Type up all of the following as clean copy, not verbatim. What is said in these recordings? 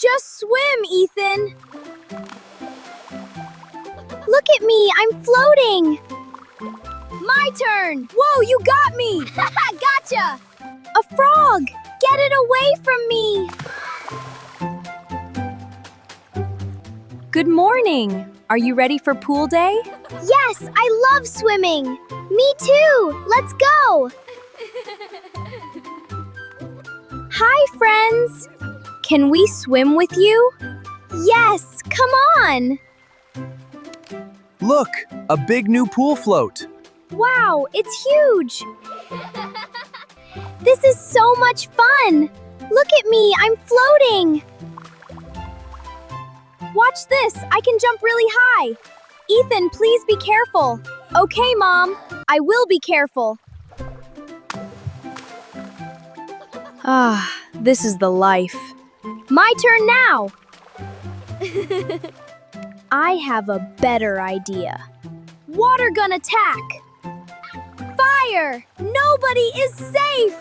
Just swim, Ethan. Look at me, I'm floating. My turn. Whoa, you got me. Gotcha. A frog. Get it away from me. Good morning. Are you ready for pool day? Yes, I love swimming. Me too. Let's go. Hi, friends. Can we swim with you? Yes, come on. Look, a big new pool float. Wow, it's huge. This is so much fun. Look at me, I'm floating. Watch this, I can jump really high. Ethan, please be careful. Okay, Mom, I will be careful. This is the life. My turn now. I have a better idea. Water gun attack. Fire! Nobody is safe!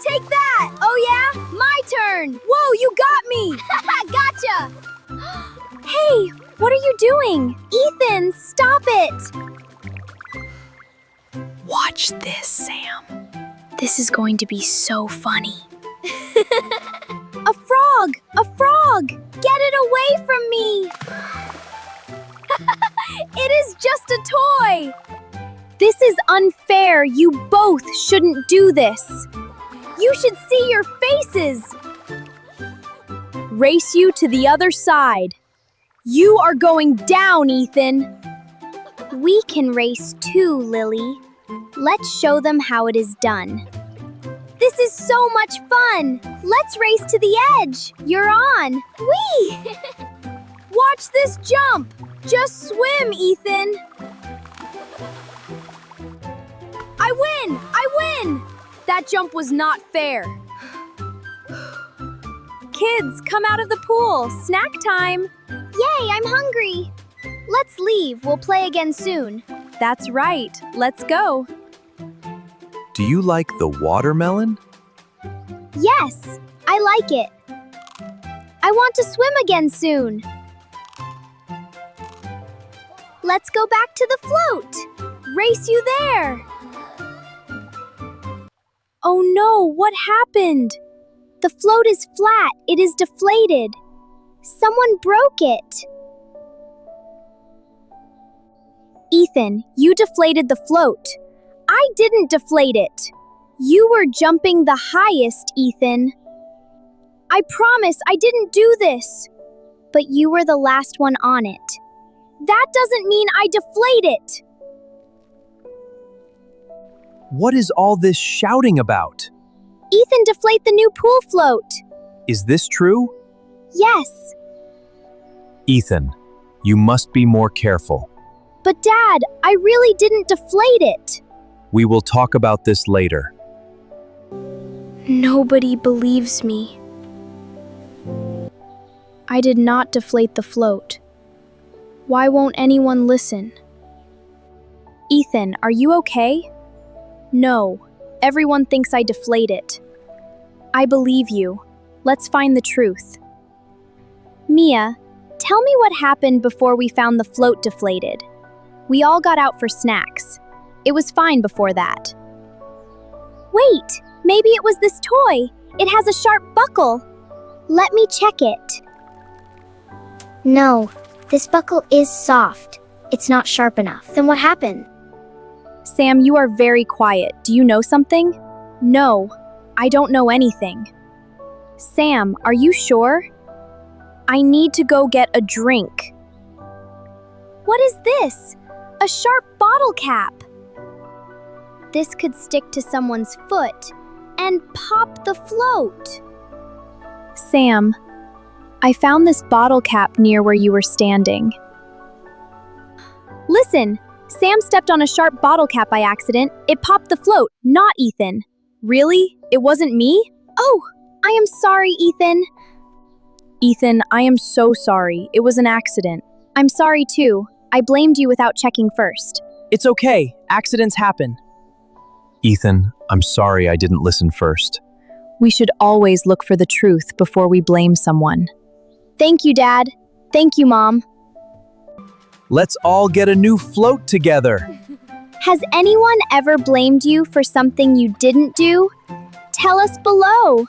Take that! Oh yeah? My turn! Whoa, you got me! Gotcha! Hey, what are you doing? Ethan, stop it! Watch this, Sam. This is going to be so funny. A frog! A frog! Get it away from me! It is just a toy! This is unfair. You both shouldn't do this. You should see your faces. Race you to the other side. You are going down, Ethan. We can race too, Lily. Let's show them how it is done. This is so much fun. Let's race to the edge. You're on. Whee! Watch this jump. Just swim, Ethan. I win! I win! That jump was not fair. Kids, come out of the pool. Snack time. Yay, I'm hungry. Let's leave. We'll play again soon. That's right. Let's go. Do you like the watermelon? Yes, I like it. I want to swim again soon. Let's go back to the float. Race you there. Oh no, what happened? The float is flat. It is deflated. Someone broke it. Ethan, you deflated the float. I didn't deflate it. You were jumping the highest, Ethan. I promise I didn't do this. But you were the last one on it. That doesn't mean I deflate it. What is all this shouting about? Ethan, deflate the new pool float. Is this true? Yes. Ethan, you must be more careful. But Dad, I really didn't deflate it. We will talk about this later. Nobody believes me. I did not deflate the float. Why won't anyone listen? Ethan, are you okay? No, everyone thinks I deflate it. I believe you. Let's find the truth. Mia, tell me what happened before we found the float deflated. We all got out for snacks. It was fine before that. Wait, maybe it was this toy. It has a sharp buckle. Let me check it. No, this buckle is soft. It's not sharp enough. Then what happened? Sam, you are very quiet. Do you know something? No, I don't know anything. Sam, are you sure? I need to go get a drink. What is this? A sharp bottle cap. This could stick to someone's foot and pop the float. Sam, I found this bottle cap near where you were standing. Listen, Sam stepped on a sharp bottle cap by accident. It popped the float, not Ethan. Really? It wasn't me? Oh, I am sorry, Ethan. Ethan, I am so sorry. It was an accident. I'm sorry too. I blamed you without checking first. It's okay. Accidents happen. Ethan, I'm sorry I didn't listen first. We should always look for the truth before we blame someone. Thank you, Dad. Thank you, Mom. Let's all get a new float together. Has anyone ever blamed you for something you didn't do? Tell us below.